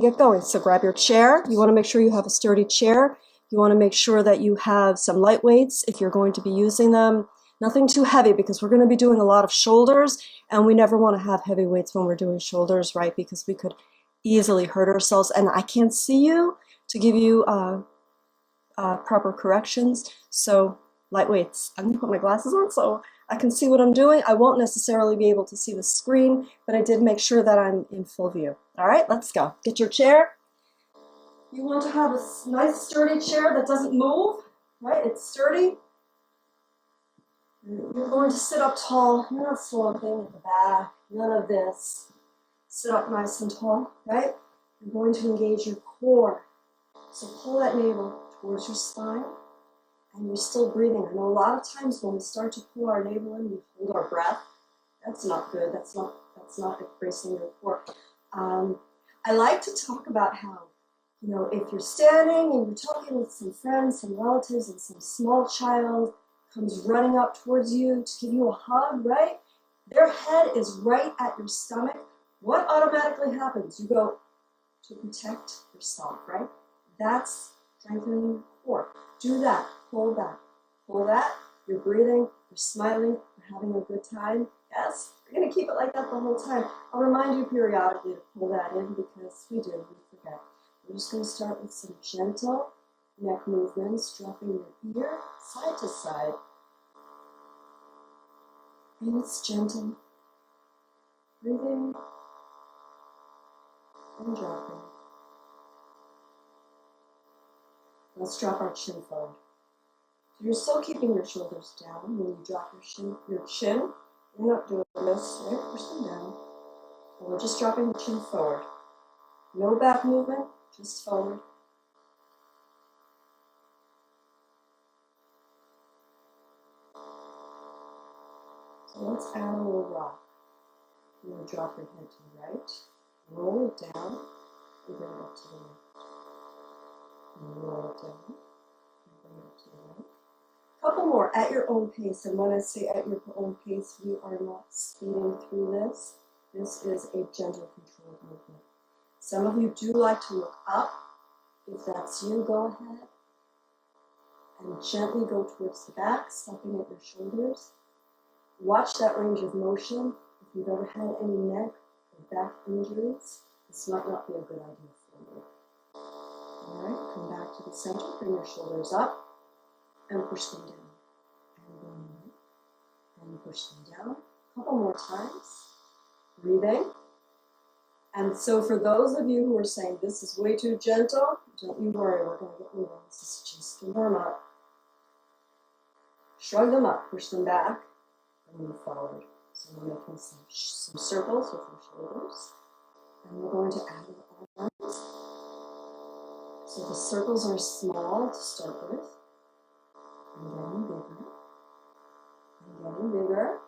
Get going. So grab your chair. You want to make sure you have a sturdy chair. You want to make sure that you have some light weights if you're going to be using them. Nothing too heavy because we're going to be doing a lot of shoulders, and we never want to have heavy weights when we're doing shoulders, right? Because we could easily hurt ourselves, and I can't see you to give you proper corrections. So light weights. I'm going to put my glasses on so I can see what I'm doing. I won't necessarily be able to see the screen, but I did make sure that I'm in full view. All right, let's go. Get your chair. You want to have a nice sturdy chair that doesn't move, right? It's sturdy. You're going to sit up tall. You're not slumping at the back. None of this. Sit up nice and tall, right? You're going to engage your core. So pull that navel towards your spine, and you're still breathing. I know a lot of times when we start to pull our navel in, we hold our breath. That's not good. That's not embracing your core. I like to talk about how, you know, if you're standing and you're talking with some friends, some relatives, and some small child comes running up towards you to give you a hug, right? Their head is right at your stomach. What automatically happens? You go to protect yourself, right? That's strengthening your core. Do that. Hold that. Hold that. You're breathing. You're smiling. You're having a good time. Yes? You're going to keep it like that the whole time. I'll remind you periodically to pull that in because we forget. We're just going to start with some gentle neck movements, dropping your ear side to side. And it's gentle. Breathing and dropping. Let's drop our chin forward. So you're still keeping your shoulders down when you drop your chin. You're not doing this, right? Push them down. And we're just dropping the chin forward. No back movement, just forward. So let's add a little rock. You're going to drop your head to the right, roll it down, and bring it up to the left. Roll it down, and bring it up to the right. Couple more at your own pace, and when I say at your own pace, we are not speeding through this. This is a gentle, controlled movement. Some of you do like to look up. If that's you, go ahead and gently go towards the back, stopping at your shoulders. Watch that range of motion. If you've ever had any neck or back injuries, this might not be a good idea for you. All right, come back to the center, bring your shoulders up, and push them down. And bring them up, and push them down. A couple more times. Breathing. And so for those of you who are saying, this is way too gentle, don't you worry, we're going to get moving. This is just to warm up. Shrug them up, push them back, and move forward. So we're making some circles with your shoulders. And we're going to add our arms. So the circles are small to start with. And getting bigger. And getting bigger.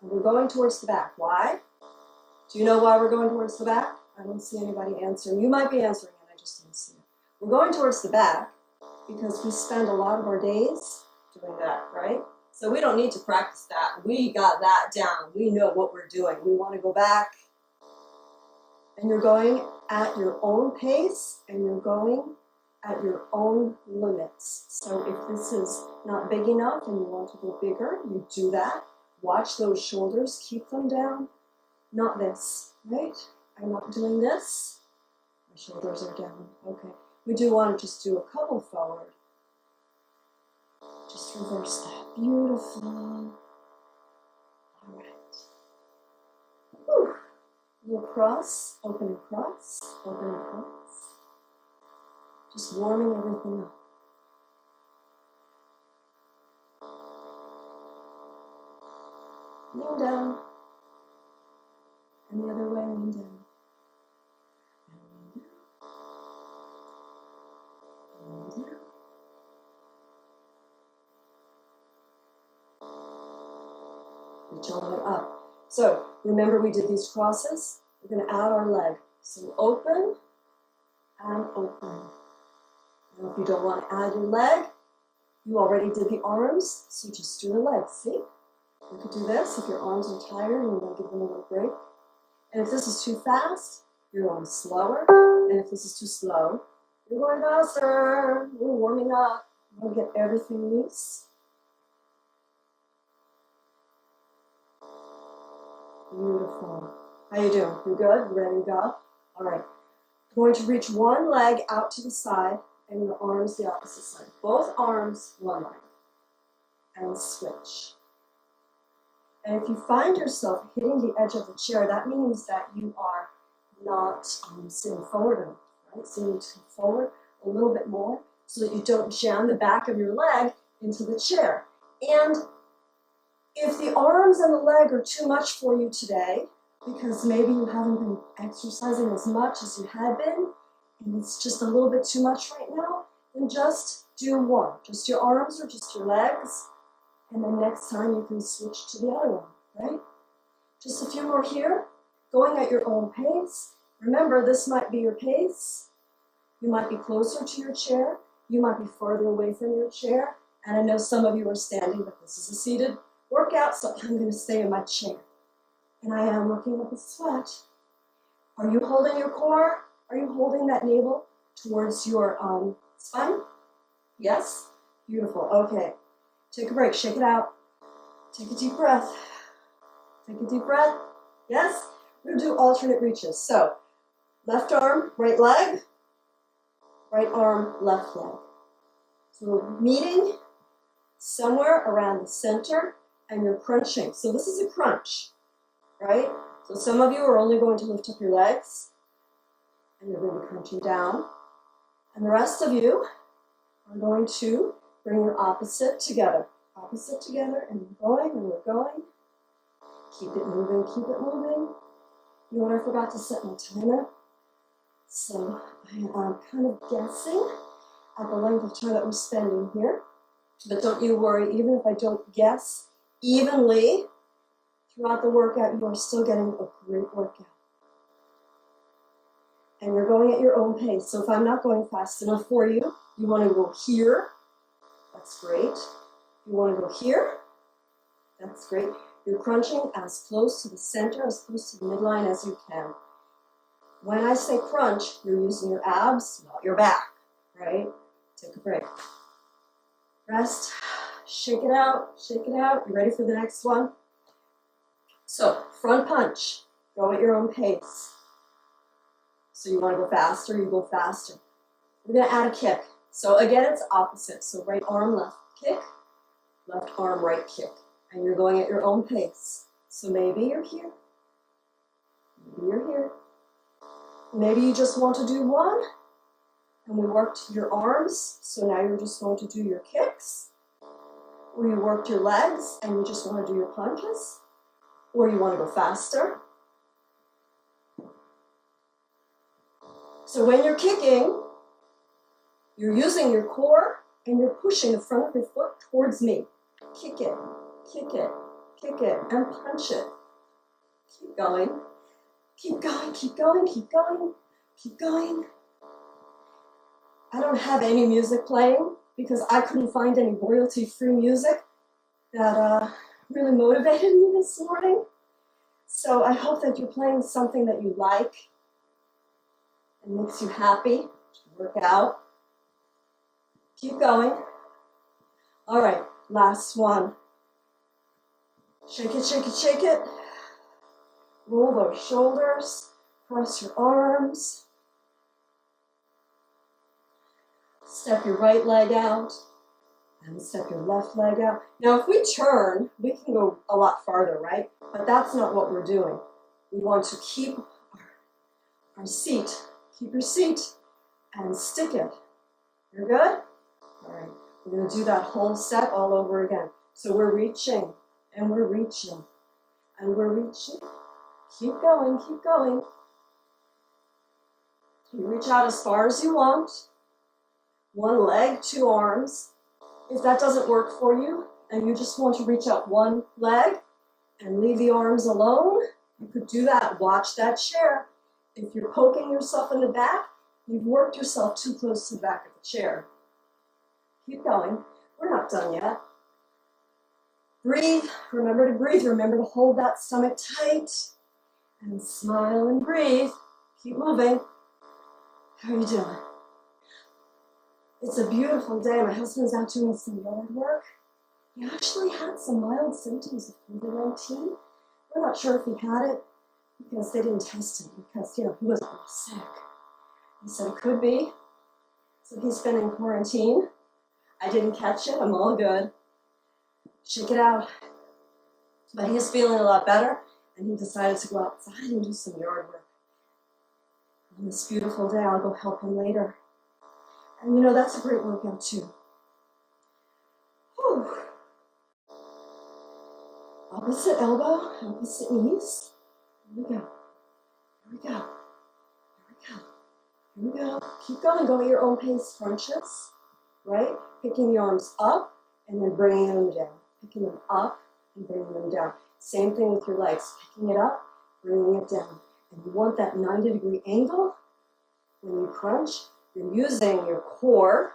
And we're going towards the back. Why? Do you know why we're going towards the back? I don't see anybody answering. You might be answering it, I just don't see it. We're going towards the back because we spend a lot of our days doing that, right? So we don't need to practice that. We got that down. We know what we're doing. We want to go back. And you're going at your own pace, and you're going at your own limits. So if this is not big enough and you want to go bigger, you do that. Watch those shoulders. Keep them down. Not this, right? I'm not doing this. My shoulders are down. Okay. We do want to just do a couple forward. Just reverse that. Beautiful. All right. Whew. Little cross, open and cross, open and cross. Just warming everything up. Lean down. And the other way, lean down. And lean down. And lean down. Reach all the way up. So, remember we did these crosses? We're going to add our leg. So open and open. And if you don't want to add your leg, you already did the arms, so just do the legs, see? You could do this if your arms are tired and you want to give them a little break. And if this is too fast, you're going slower. And if this is too slow, you're going faster. We're warming up. We'll get everything loose. Beautiful. How you doing? You good? You ready to go? All right. Going to reach one leg out to the side and your arms the opposite side. Both arms, one leg. And switch. And if you find yourself hitting the edge of the chair, that means that you are not sitting forward enough, right? So you need to come forward a little bit more so that you don't jam the back of your leg into the chair. And if the arms and the leg are too much for you today, because maybe you haven't been exercising as much as you had been, and it's just a little bit too much right now, then just do one. Just your arms or just your legs, and then next time you can switch to the other one, right? Just a few more here, going at your own pace. Remember, this might be your pace. You might be closer to your chair. You might be farther away from your chair. And I know some of you are standing, but this is a seated workout, so I'm going to stay in my chair. And I am working up a sweat. Are you holding your core? Are you holding that navel towards your spine? Yes? Beautiful. Okay. Take a break. Shake it out. Take a deep breath. Take a deep breath. Yes? We're going to do alternate reaches. So, left arm, right leg. Right arm, left leg. So we're meeting somewhere around the center, and you're crunching. So this is a crunch, right? So some of you are only going to lift up your legs, and you're going to be crunching down. And the rest of you are going to bring your opposite together. Opposite together, and we're going, and we're going. Keep it moving, keep it moving. You know what, I forgot to set my timer. So I am kind of guessing at the length of time that we're spending here. But don't you worry, even if I don't guess evenly throughout the workout, you are still getting a great workout. And you're going at your own pace. So if I'm not going fast enough for you, you want to go here. That's great. You want to go here. That's great. You're crunching as close to the center, as close to the midline as you can. When I say crunch, you're using your abs, not your back, right? Take a break. Rest. Shake it out. Shake it out. You ready for the next one? So, front punch. Go at your own pace. So you want to go faster, you go faster. We're going to add a kick. So again, it's opposite. So right arm, left kick. Left arm, right kick. And you're going at your own pace. So maybe you're here. Maybe you're here. Maybe you just want to do one. And we worked your arms. So now you're just going to do your kicks. Or you worked your legs and you just want to do your punches. Or you want to go faster. So when you're kicking, you're using your core and you're pushing the front of your foot towards me. Kick it, kick it, kick it, and punch it. Keep going, keep going, keep going, keep going, keep going. I don't have any music playing because I couldn't find any royalty-free music that really motivated me this morning. So I hope that you're playing something that you like and makes you happy to work out. Keep going. All right, last one. Shake it, shake it, shake it. Roll those shoulders. Cross your arms. Step your right leg out. And step your left leg out. Now, if we turn, we can go a lot farther, right? But that's not what we're doing. We want to keep our seat. Keep your seat and stick it. You're good? All right. We're going to do that whole set all over again. So we're reaching, and we're reaching, and we're reaching. Keep going, keep going. You reach out as far as you want. One leg, two arms. If that doesn't work for you, and you just want to reach out one leg and leave the arms alone, you could do that. Watch that chair. If you're poking yourself in the back, you've worked yourself too close to the back of the chair. Keep going. We're not done yet. Breathe. Remember to breathe. Remember to hold that stomach tight. And smile and breathe. Keep moving. How are you doing? It's a beautiful day. My husband's out doing some yard work. He actually had some mild symptoms of COVID-19. We're not sure if he had it because they didn't test him because, he wasn't really sick. He said it could be. So he's been in quarantine. I didn't catch it. I'm all good. Shake it out. But he's feeling a lot better, and he decided to go outside and do some yard work. On this beautiful day, I'll go help him later. And that's a great workout too. Whew. Opposite elbow, opposite knees. Here we go. Here we go. Here we go. Here we go. Keep going. Go at your own pace. Crunches, right? Picking the arms up and then bringing them down. Picking them up and bringing them down. Same thing with your legs. Picking it up, bringing it down. And you want that 90-degree angle when you crunch. You're using your core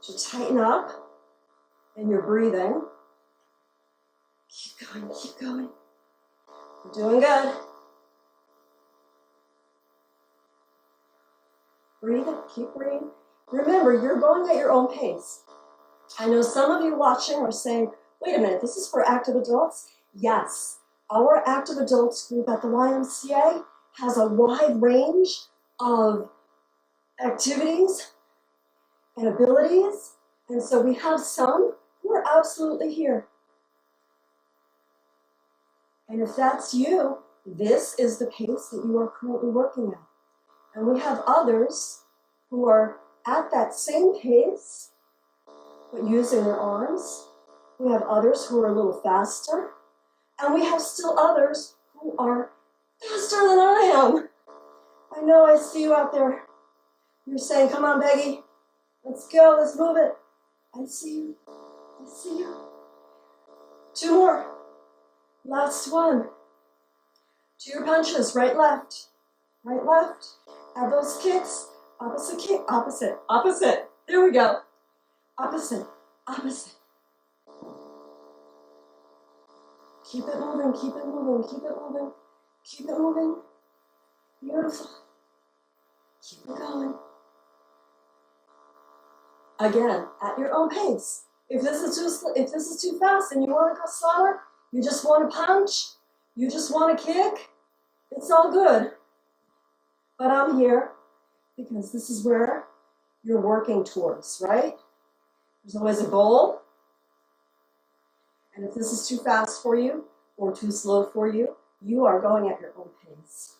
to tighten up, and you're breathing. Keep going, keep going. You're doing good. Breathe, keep breathing. Remember, you're going at your own pace. I know some of you watching are saying, wait a minute, this is for active adults? Yes, our active adults group at the YMCA has a wide range of activities and abilities, and so we have some who are absolutely here. And if that's you, this is the pace that you are currently working at. And we have others who are at that same pace, but using their arms. We have others who are a little faster, and we have still others who are faster than I am. I know, I see you out there. You're saying, come on, Peggy, let's go, let's move it. I see you, I see you. 2 more, last one. Do your punches, right, left, right, left. Add those kicks, opposite kick, opposite, opposite. There we go. Opposite, opposite. Keep it moving, keep it moving, keep it moving, keep it moving. Beautiful. Keep it going. Again, at your own pace. If this is too fast and you want to go slower, you just want to punch, you just want to kick, it's all good. But I'm here because this is where you're working towards, right? There's always a goal. And if this is too fast for you or too slow for you, you are going at your own pace.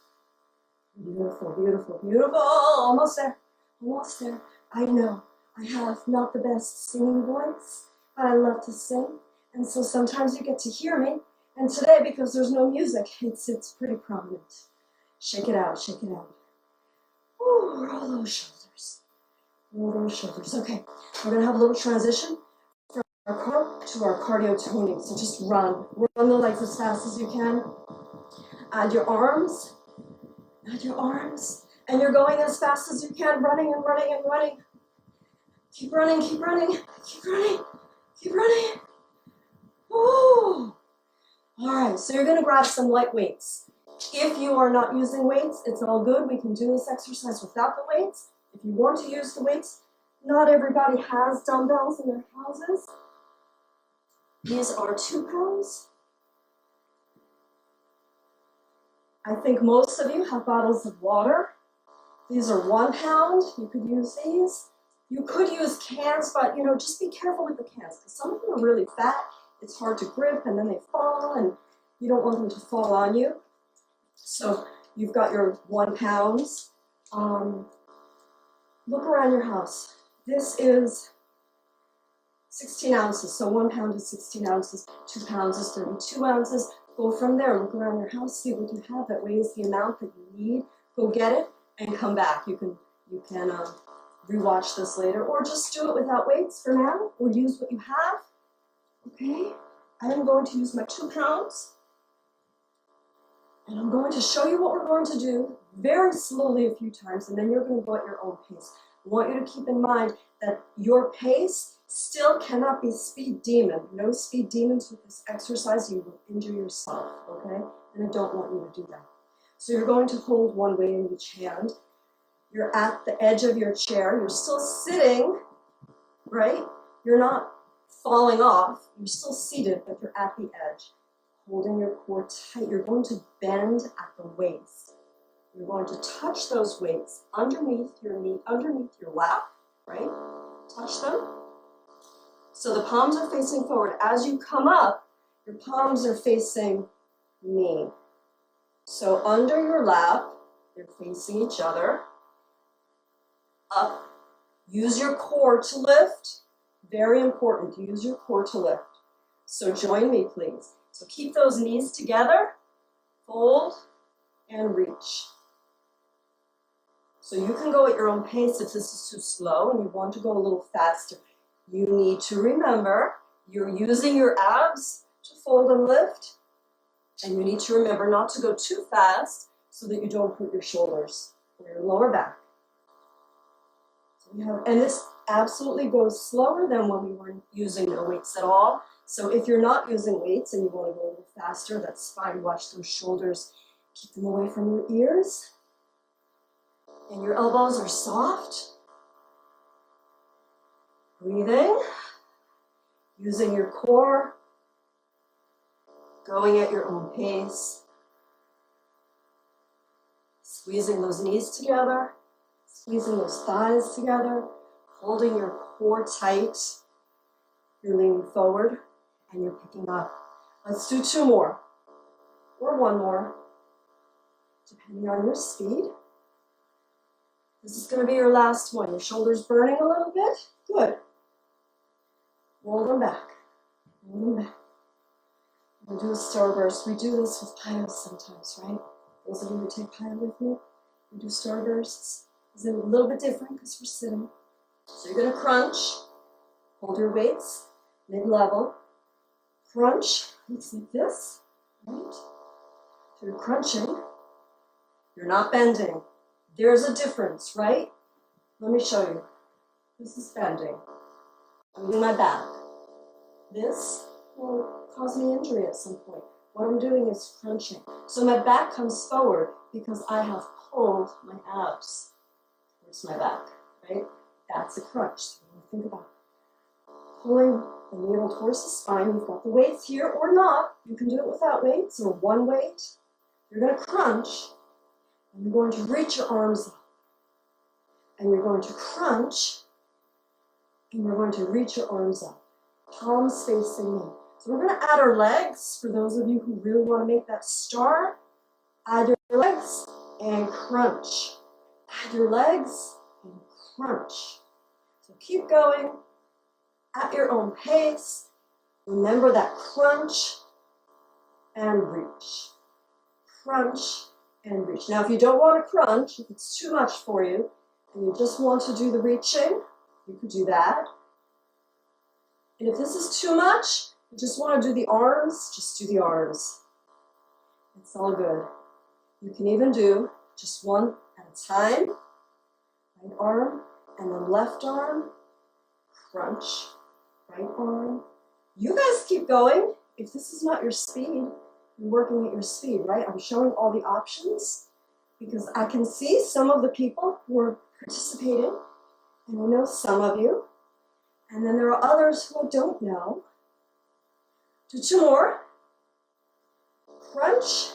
Beautiful, beautiful, beautiful. Almost there, almost there. I know I have not the best singing voice, but I love to sing. And so sometimes you get to hear me. And today, because there's no music, it's pretty prominent. Shake it out, shake it out. Ooh, roll those shoulders. Roll those shoulders. Okay, we're going to have a little transition from our core to our cardio toning. So just run. Run the legs as fast as you can. Add your arms. Add your arms. And you're going as fast as you can, running and running and running. Keep running, keep running, keep running, keep running. Ooh. All right, so you're going to grab some light weights. If you are not using weights, it's all good. We can do this exercise without the weights. If you want to use the weights, not everybody has dumbbells in their houses. These are 2 pounds. I think most of you have bottles of water. These are 1 pound. You could use these. You could use cans, but just be careful with the cans because some of them are really fat. It's hard to grip and then they fall and you don't want them to fall on you. So you've got your 1 pounds. Look around your house. This is 16 ounces. So 1 pound is 16 ounces. 2 pounds is 32 ounces. Go from there. Look around your house. See what you have that weighs the amount that you need. Go get it and come back. You can rewatch this later, or just do it without weights for now, or use what you have. Okay, I am going to use my 2 pounds, and I'm going to show you what we're going to do very slowly a few times, and then you're going to go at your own pace. I want you to keep in mind that your pace still cannot be speed demon. No speed demons with this exercise. You will injure yourself, okay? And I don't want you to do that. So you're going to hold one weight in each hand. You're at the edge of your chair. You're still sitting, right? You're not falling off. You're still seated, but you're at the edge, holding your core tight. You're going to bend at the waist. You're going to touch those weights underneath your knee, underneath your lap, right? Touch them. So the palms are facing forward. As you come up, your palms are facing me. So under your lap, they're facing each other. Up. Use your core to lift. Very important, use your core to lift. So join me, please. So keep those knees together, fold, and reach. So you can go at your own pace if this is too slow and you want to go a little faster. You need to remember you're using your abs to fold and lift, and you need to remember not to go too fast so that you don't hurt your shoulders or your lower back. So we have, and this absolutely goes slower than when we were using no weights at all. So if you're not using weights and you want to go a little faster, that's fine. Watch those shoulders. Keep them away from your ears. And your elbows are soft. Breathing. Using your core. Going at your own pace. Squeezing those knees together. Squeezing those thighs together. Holding your core tight. You're leaning forward and you're picking up. Let's do 2 more or 1 more, depending on your speed. This is going to be your last one. Your shoulders burning a little bit? Good. Roll them back. Roll them back. We'll do a starburst. We do this with pilots sometimes, right? Those of you who take pilot with me, we do starbursts. It's a little bit different because we're sitting. So you're going to crunch. Hold your weights mid-level. Crunch. Looks like this, right? So you're crunching. You're not bending. There's a difference, right? Let me show you. This is bending. I'm using my back. This will cause me injury at some point. What I'm doing is crunching. So my back comes forward because I have pulled my abs towards my back, right? That's a crunch. So think about pulling the navel towards the spine. You've got the weights here or not. You can do it without weights or 1 weight. You're going to crunch. And you're going to reach your arms up. And you're going to crunch. And you're going to reach your arms up. Palms facing in. So we're going to add our legs. For those of you who really want to make that star, add your legs and crunch. Add your legs and crunch. So keep going at your own pace. Remember that crunch and reach. Crunch and reach. Now, if you don't want to crunch, if it's too much for you, and you just want to do the reaching, you could do that. And if this is too much, you just want to do the arms, just do the arms. It's all good. You can even do just one at a time. Right arm, and then left arm, crunch, right arm. You guys keep going. If this is not your speed, you're working at your speed, right? I'm showing all the options because I can see some of the people who are participating, and I know some of you, and then there are others who I don't know. Do 2 more. Crunch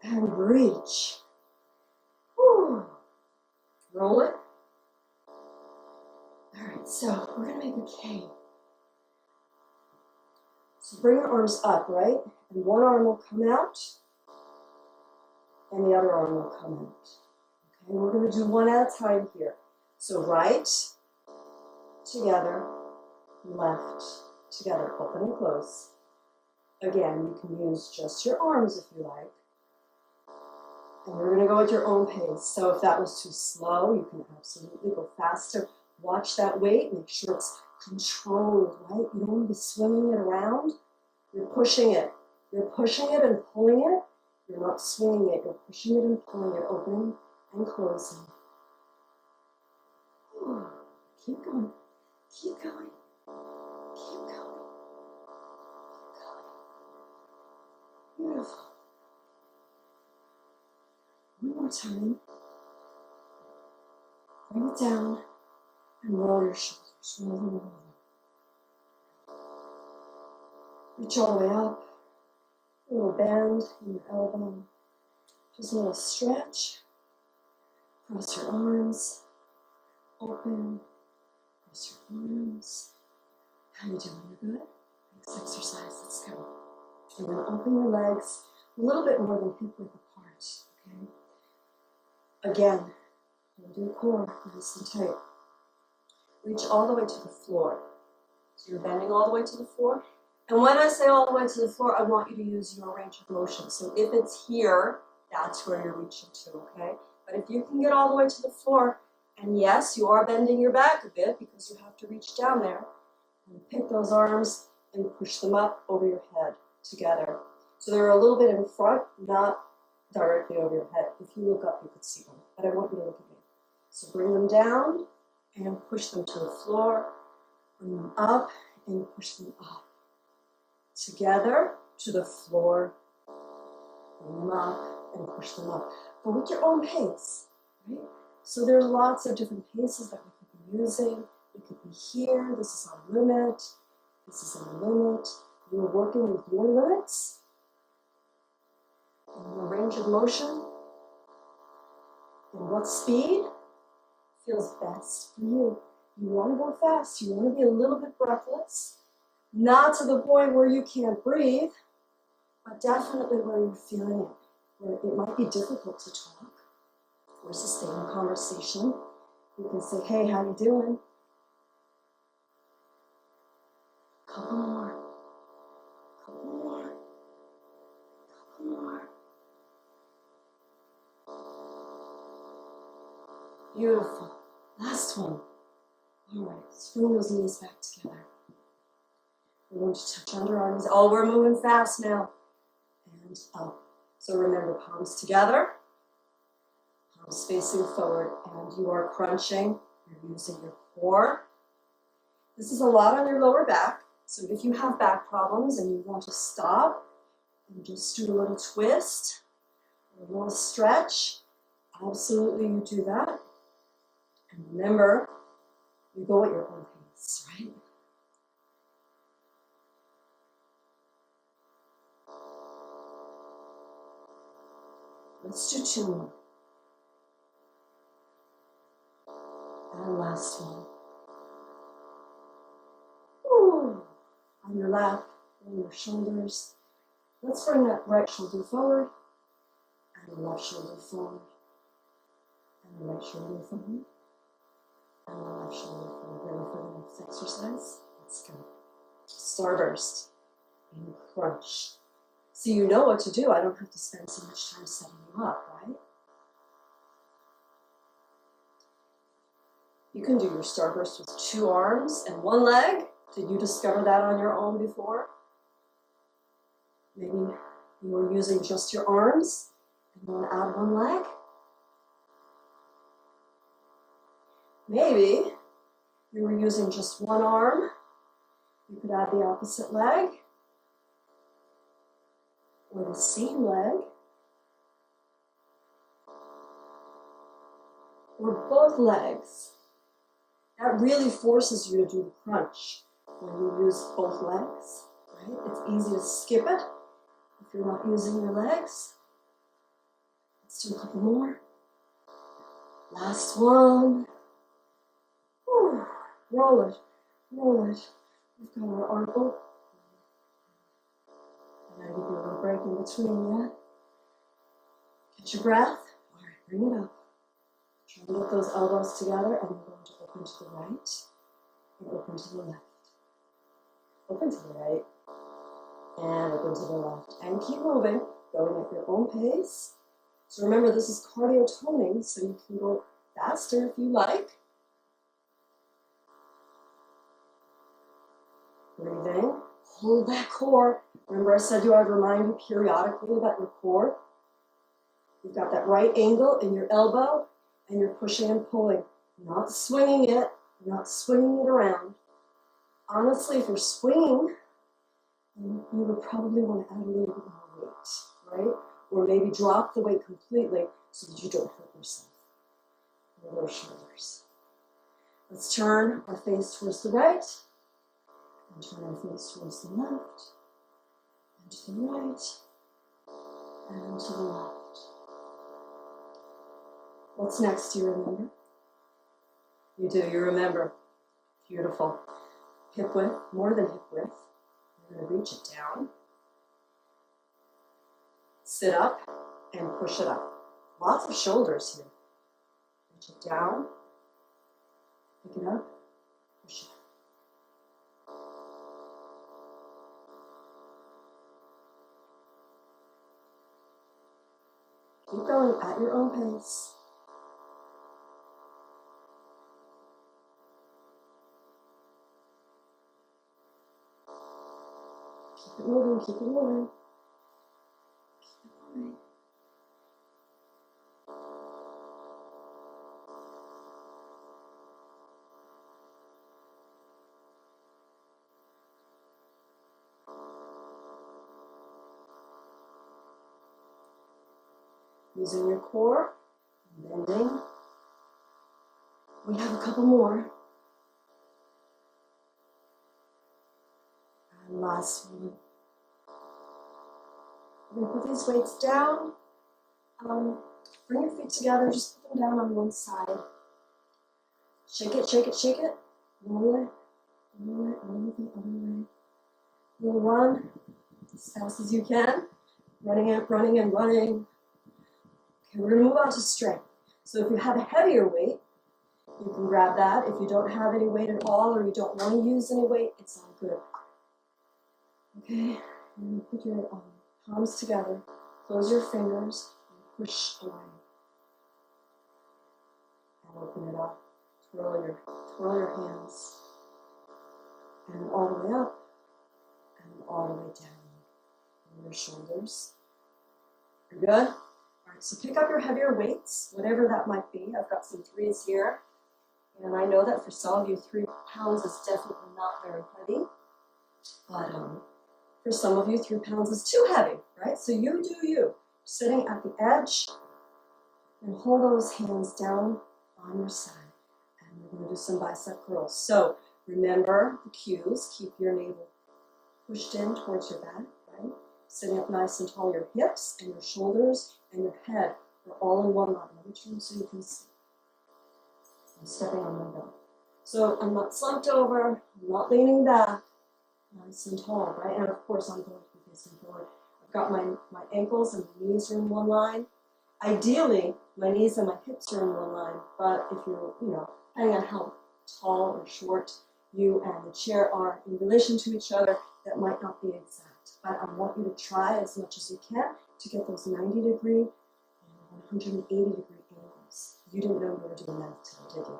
and reach. Whew. Roll it. All right, so we're going to make a K. So bring your arms up, right? And one arm will come out, and the other arm will come out. Okay, we're going to do 1 at a time here. So right, together, left, together, open and close. Again, you can use just your arms if you like. And you're going to go at your own pace. So if that was too slow, you can absolutely go faster. Watch that weight. Make sure it's controlled, right? You don't want to be swinging it around. You're pushing it. You're pushing it and pulling it. You're not swinging it. You're pushing it and pulling it, opening and closing. Ooh. Keep going. Keep going. Keep going. Keep going. Beautiful. One more time. Bring it down and roll your shoulders. Roll them, roll them. Reach all the way up. A little bend in your elbow. Just a little stretch. Cross your arms. Open. Cross your arms. How you doing? You good? Next exercise. Let's go. You're going to open your legs a little bit more than hip width apart. Okay. Again, hold your core nice and tight. Reach all the way to the floor. So you're bending all the way to the floor. And when I say all the way to the floor, I want you to use your range of motion. So if it's here, that's where you're reaching to, okay? But if you can get all the way to the floor, and yes, you are bending your back a bit because you have to reach down there, and pick those arms and push them up over your head together. So they're a little bit in front, not directly over your head. If you look up, you could see them, but I want you to look at me. So bring them down and push them to the floor, bring them up and push them up. Together to the floor, bring them up and push them up. But with your own pace, right? So there's lots of different paces that we could be using. It could be here, this is our limit, this is our limit. You're working with your limits and your range of motion and what speed feels best for you. You want to go fast, you want to be a little bit breathless, not to the point where you can't breathe, but definitely where you're feeling it, where it might be difficult to talk or sustain a conversation. You can say, hey, how you doing? Couple more. Couple more. Couple more. Beautiful. Last one. All right, swing those knees back together. We're going to touch underarms. Oh, we're moving fast now. And up. So remember, palms together, palms facing forward, and you are crunching. You're using your core. This is a lot on your lower back. So if you have back problems and you want to stop and just do a little twist, or a little stretch, absolutely you do that. And remember, you go at your own pace, right? Let's do two more. And last one. Ooh. On your lap, on your shoulders. Let's bring that right shoulder forward, and the left shoulder forward, and the right shoulder forward, and the left shoulder forward. Ready for the next exercise? Let's go. Starburst and crunch. So you know what to do. I don't have to spend so much time setting you up, right? You can do your starburst with 2 arms and 1 leg. Did you discover that on your own before? Maybe you were using just your arms and you want to add 1 leg. Maybe you were using just 1 arm. You could add the opposite leg or the same leg or both legs. That really forces you to do the crunch when you use both legs, right? It's easy to skip it if you're not using your legs. Let's do a couple more. Last one. Whew. Roll it, roll it. We've got our arm open. I gotta give you a little break in between, yeah? Catch your breath. All right, bring it up. Try to get those elbows together, and we're going to open to the right and open to the left. Open to the right and open to the left. And keep moving, going at your own pace. So remember, this is cardio toning, so you can go faster if you like. Breathing. Hold that core. Remember I said you I'd remind you periodically about your core. You've got that right angle in your elbow, and you're pushing and pulling. Not swinging it, not swinging it around. Honestly, if you're swinging, then you would probably want to add a little bit more weight, right? Or maybe drop the weight completely. so that you don't hurt yourself or your shoulders. Let's turn our face towards the right, and turn our face towards the left, and to the right, and to the left. What's next? Do you remember? You do, you remember. Beautiful. Hip width, more than hip width. You're going to reach it down. Sit up and push it up. Lots of shoulders here. Reach it down. Pick it up. Push it up. Keep going at your own pace. Keep it moving, keep it moving. Keep it moving. Using your core, bending. We have a couple more. And last one. We're going to put these weights down. Bring your feet together, just put them down on one side. Shake it, shake it, shake it. Roll it, roll it, roll it the other way. You'll run as fast as you can. Running and running and running. Okay, we're going to move on to strength. So if you have a heavier weight, you can grab that. If you don't have any weight at all, or you don't want to use any weight, it's all good. Okay, and put your palms together. Close your fingers and push away. And open it up. Twirl your hands. And all the way up. And all the way down. And your shoulders. You're good? Alright, so pick up your heavier weights, whatever that might be. I've got some 3s here. And I know that for some of you, 3 pounds is definitely not very heavy. But for some of you, 3 pounds is too heavy, right? So you do you. Sitting at the edge, and hold those hands down on your side. And we're going to do some bicep curls. So remember the cues. Keep your navel pushed in towards your back, right? Sitting up nice and tall. Your hips and your shoulders and your head are all in one line. Let me turn so you can see. I'm stepping on my belt. So I'm not slumped over. I'm not leaning back. Nice and tall, right? And of course, I'm going to be facing forward. I've got my ankles and my knees are in one line. Ideally, my knees and my hips are in one line, but if you're, depending on how tall or short you and the chair are in relation to each other, that might not be exact. But I want you to try as much as you can to get those 90-degree and 180-degree angles. You didn't know you were doing that today, did you?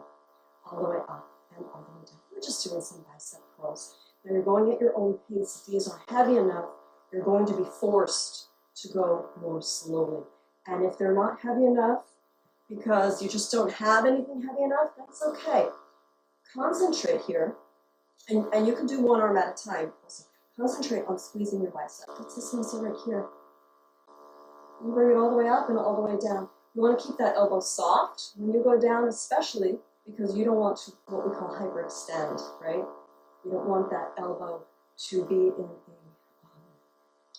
All the way up and all the way down. We're just doing some bicep curls. Now you're going at your own pace. If these are heavy enough, you're going to be forced to go more slowly. And if they're not heavy enough, because you just don't have anything heavy enough, that's okay. Concentrate here, and you can do one arm at a time. Also, concentrate on squeezing your bicep. That's this muscle right here. And bring it all the way up and all the way down. You want to keep that elbow soft when you go down, especially because you don't want to, what we call hyperextend, right? You don't want that elbow to be in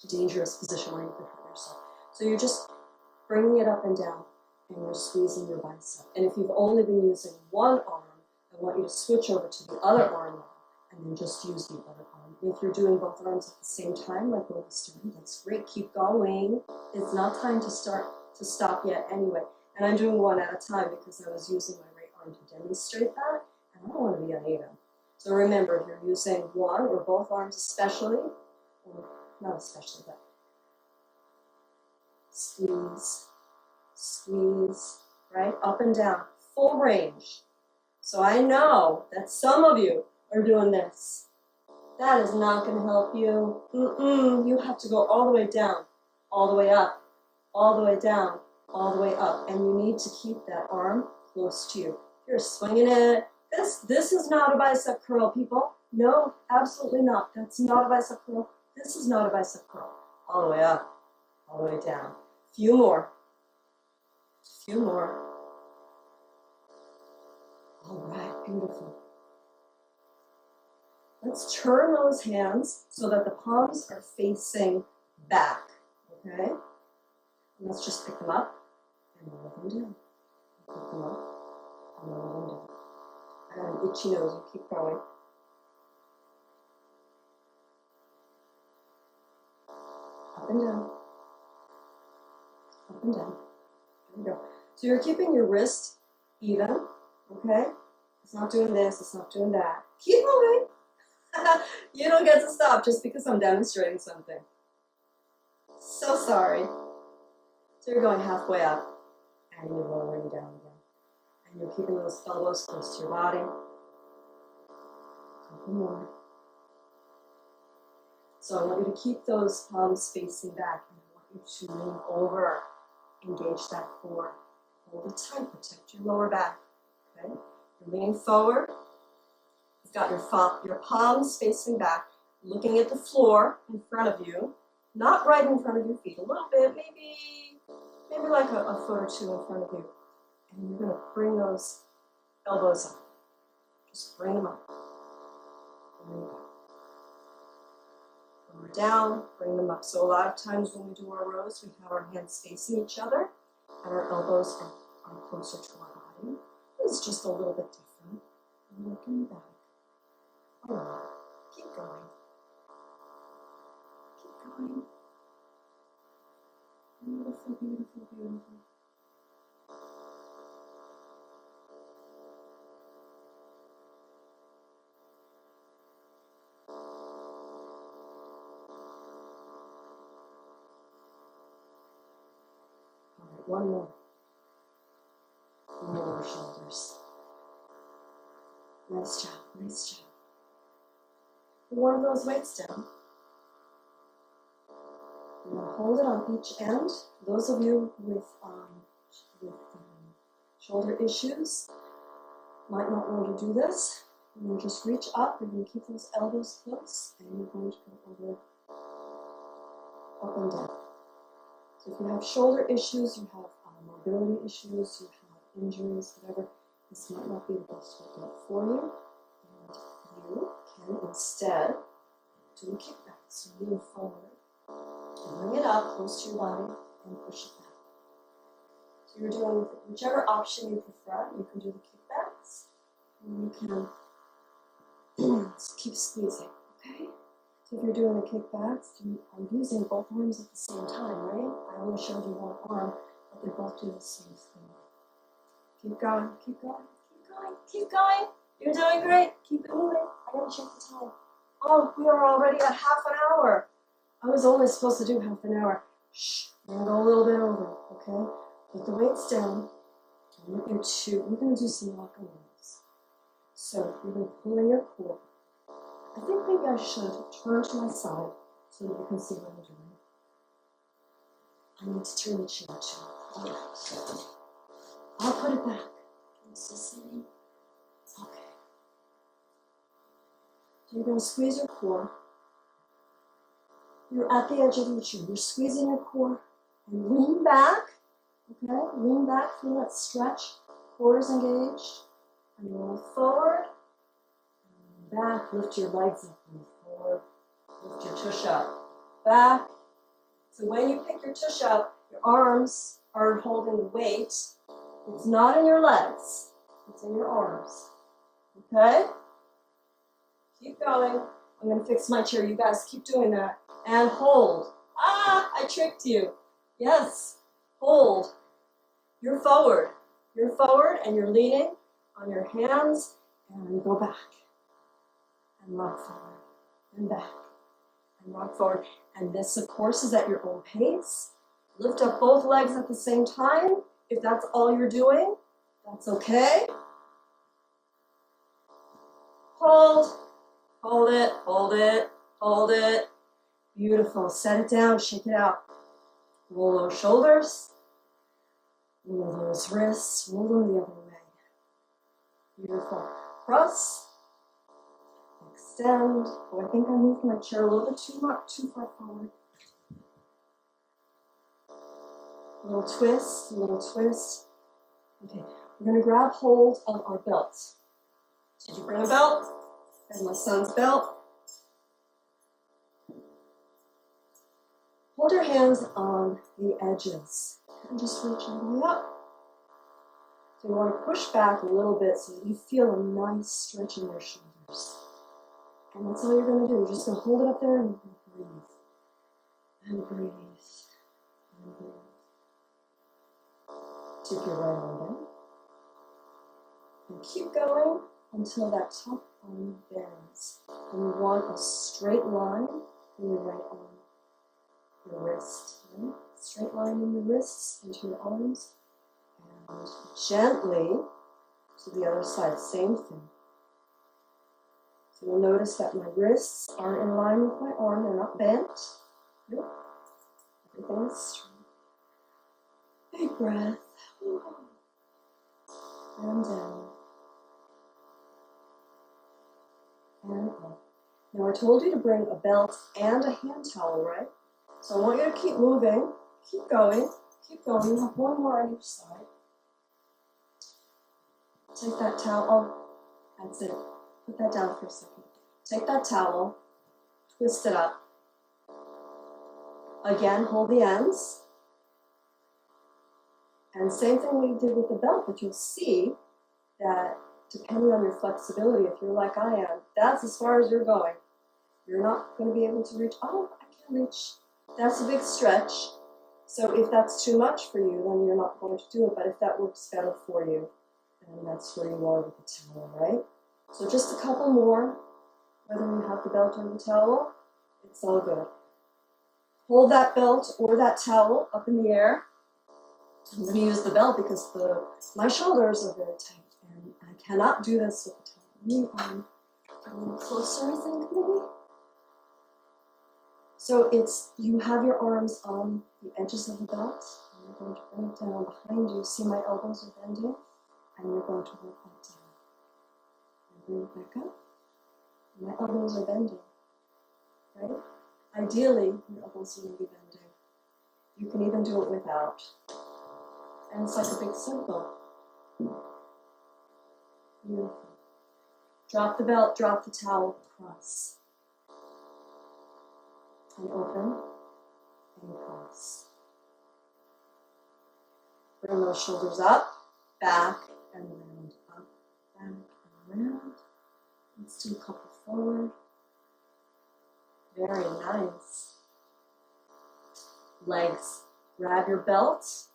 a dangerous position where you could hurt yourself. So you're just bringing it up and down, and you're squeezing your bicep. And if you've only been using one arm, I want you to switch over to the other arm now, and then just use the other arm. If you're doing both arms at the same time, like when we started, that's great. Keep going. It's not time to stop yet anyway. And I'm doing one at a time because I was using my right arm to demonstrate that, and I don't want to be uneven. So remember, if you're using one or both arms especially, or not especially, but squeeze, squeeze, right? Up and down, full range. So I know that some of you are doing this. That is not going to help you. You have to go all the way down, all the way up, all the way down, all the way up. And you need to keep that arm close to you. You're swinging it. This is not a bicep curl, people. No, absolutely not. That's not a bicep curl. This is not a bicep curl. All the way up, all the way down. Few more. Few more. All right, beautiful. Let's turn those hands so that the palms are facing back, okay? And let's just pick them up and lower them down. Pick them up and lower them down. I got an itchy nose, you keep going. Up and down. Up and down. There we go. So you're keeping your wrist even, okay? It's not doing this, it's not doing that. Keep moving. You don't get to stop just because I'm demonstrating something. So sorry. So you're going halfway up and you're lowering down again. And you're keeping those elbows close to your body. A couple more. So I want you to keep those palms facing back and I want you to lean over. Engage that core. Hold it tight, protect your lower back. Okay? You're leaning forward. You've got your palms facing back, looking at the floor in front of you, not right in front of your feet, a little bit, maybe like a foot or two in front of you. And you're going to bring those elbows up. Just bring them up. Bring them up. Lower down, bring them up. So a lot of times when we do our rows, we have our hands facing each other and our elbows are closer to our body. It's just a little bit different. And looking back. All right, keep going. Keep going. Beautiful, beautiful, beautiful. All right, one more. Lower shoulders. Nice job, nice job. Put one of those weights down. You're going to hold it on each end. Those of you with shoulder issues might not want to do this. You're going to just reach up. You're going to keep those elbows close, and you're going to go over, up and down. So if you have shoulder issues, you have mobility issues, you have injuries, whatever, this might not be the best workout for you. And you can instead do a kickback. So lean forward, bring it up close to your body, and push it back. So you're doing whichever option you prefer. You can do the kickbacks, and you can keep squeezing, okay? So if you're doing the kickbacks, you are using both arms at the same time, right? I only showed you one arm, but they both do the same thing. Keep going, keep going, keep going, keep going. You're doing great. Keep it moving. I gotta check the time. Oh, we are already at half an hour. I was only supposed to do half an hour. Shh, we're gonna go a little bit over, okay? Put the weights down. We're gonna do some rock and rolls. So you're gonna pull in your core. I think maybe I should turn to my side so that you can see what I'm doing. I need to turn the chair too. All right. I'll put it back. Can you still see me? Okay. So you're going to squeeze your core. You're at the edge of your chair. You're squeezing your core and lean back. Okay? Lean back. Feel that stretch. Core is engaged. And roll forward. And back. Lift your legs up and forward. Lift your tush up. Back. So when you pick your tush up, your arms are holding the weight. It's not in your legs. It's in your arms. Okay? Keep going. I'm going to fix my chair. You guys keep doing that. And hold. Ah, I tricked you. Yes. Hold. You're forward. You're forward and you're leaning on your hands and go back. And rock forward. And back. And rock forward. And this, of course, is at your own pace. Lift up both legs at the same time. If that's all you're doing, that's okay. Hold. Hold it, hold it, hold it. Beautiful. Set it down, shake it out. Roll those shoulders. Roll those wrists. Roll them the other way. Beautiful. Cross. Extend. Oh, I think I moved my chair a little bit too far forward. Little twist, little twist. Okay, we're going to grab hold of our belts. Did you bring a belt? And my son's belt. Hold your hands on the edges and just reach all the way up. So you want to push back a little bit so that you feel a nice stretch in your shoulders. And that's all you're going to do. You're just going to hold it up there and breathe. And breathe. And breathe. Take your right arm down. And keep going until that top arm bends. And you want a straight line in your right arm. Your wrist, right? Straight line in your wrists into your arms. And gently to the other side, same thing. So you'll notice that my wrists are in line with my arm, they're not bent. Nope. Everything is straight. Big breath. And down. And up. Now I told you to bring a belt and a hand towel, right? So I want you to keep moving, keep going, keep going. You have one more on each side. Take that towel, oh, that's it. Put that down for a second. Take that towel, twist it up. Again, hold the ends. And same thing we did with the belt, but you'll see that depending on your flexibility, if you're like I am, that's as far as you're going. You're not going to be able to reach, oh, I can reach. That's a big stretch. So if that's too much for you, then you're not going to do it. But if that works better for you, then that's where you are with the towel, right? So just a couple more. Whether you have the belt or the towel, it's all good. Hold that belt or that towel up in the air. I'm going to use the belt because my shoulders are very tight, and I cannot do this with the towel. A little closer, I think, maybe. So you have your arms on the edges of the belt, and you're going to bring it down behind you. See my elbows are bending, and you're going to work that down. And bring it back up. My elbows are bending, right? Ideally, your elbows are going to be bending. You can even do it without. And it's like a big circle. Beautiful. Drop the belt, drop the towel, cross. And open, and cross. Bring those shoulders up, back, and round. Up, back, and round. Let's do a couple forward. Very nice. Legs. Grab your belt.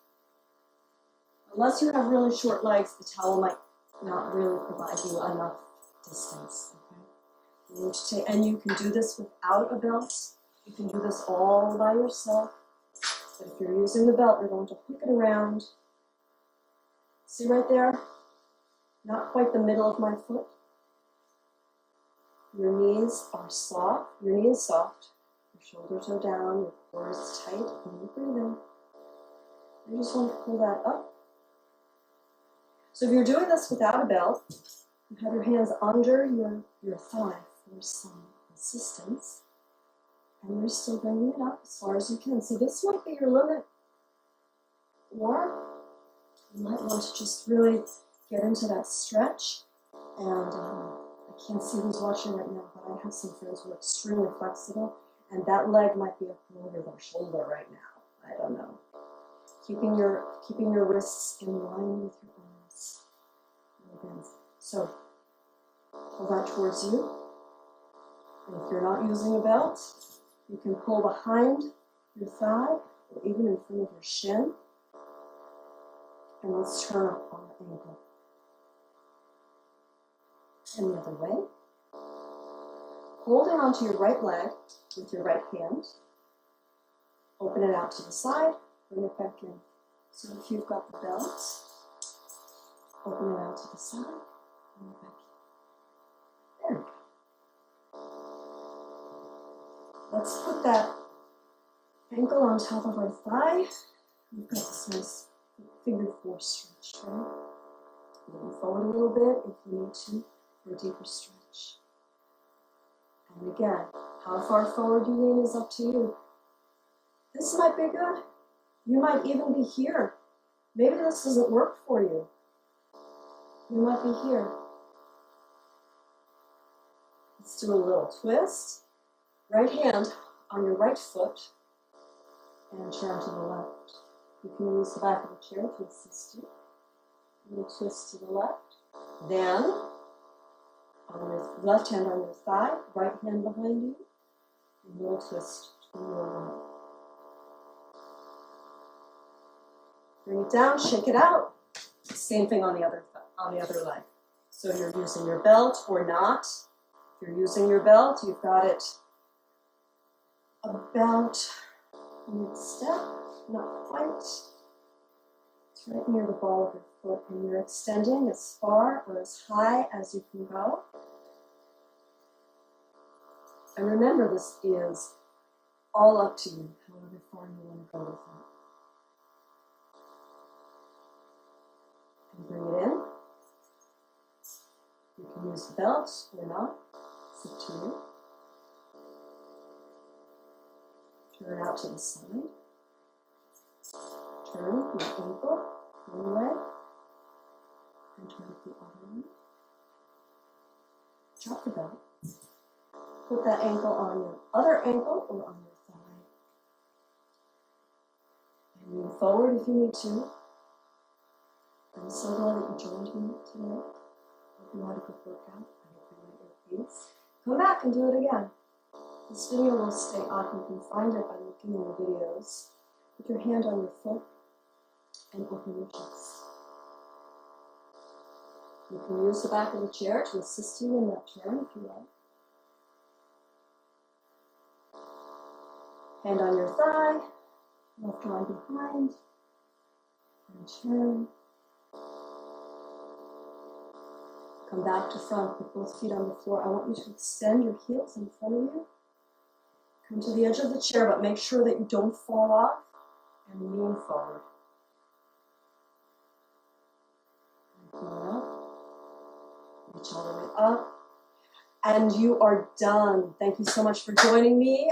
Unless you have really short legs, the towel might not really provide you enough distance. Okay? You need to take, and you can do this without a belt. You can do this all by yourself. But if you're using the belt, you're going to hook it around. See right there? Not quite the middle of my foot. Your knees are soft. Your knee is soft. Your shoulders are down. Your core is tight. And you're breathing. You just want to pull that up. So if you're doing this without a belt, you have your hands under your thigh for some assistance. And you're still bringing it up as far as you can. So this might be your limit. Or you might want to just really get into that stretch. And I can't see who's watching right now, but I have some friends who are extremely flexible. And that leg might be up over their shoulder right now. I don't know. Keeping your wrists in line with your arms. So pull that towards you. And if you're not using a belt, you can pull behind your thigh or even in front of your shin. And let's turn up our ankle. And the other way. Holding onto your right leg with your right hand. Open it out to the side, bring it back in. So if you've got the belt, open it out to the side, bring it back in. There we go. Let's put that ankle on top of our thigh. We've got this nice figure four stretch, right? Lean forward a little bit if you need to for a deeper stretch. And again, how far forward you lean is up to you. This might be good. You might even be here. Maybe this doesn't work for you. You might be here. Let's do a little twist. Right hand on your right foot and turn to the left. You can use the back of the chair to assist you. A little twist to the left. Then, on your left hand on your thigh, right hand behind you, and a little twist to your right. Bring it down, shake it out. Same thing on the other leg. So you're using your belt or not. If you're using your belt, you've got it about mid-step, not quite. It's right near the ball of your foot, and you're extending as far or as high as you can go. And remember, this is all up to you, however far you want to go with it. And bring it in. You can use the belt or not. It's up to you. Turn out to the side. Turn your ankle one way and turn it the other way. Drop the belt. Put that ankle on your other ankle or on your thigh. And lean forward if you need to. I'm so glad that you joined me today. I hope you had a good workout. I hope you like your piece. Come back and do it again. This video will stay up. You can find it by looking in the videos. Put your hand on your foot and open your chest. You can use the back of the chair to assist you in that turn if you like. Hand on your thigh, left arm behind, and turn. Come back to front, put both feet on the floor. I want you to extend your heels in front of you. Come to the edge of the chair, but make sure that you don't fall off, and lean forward. And come on up. Reach all the way up. And you are done. Thank you so much for joining me.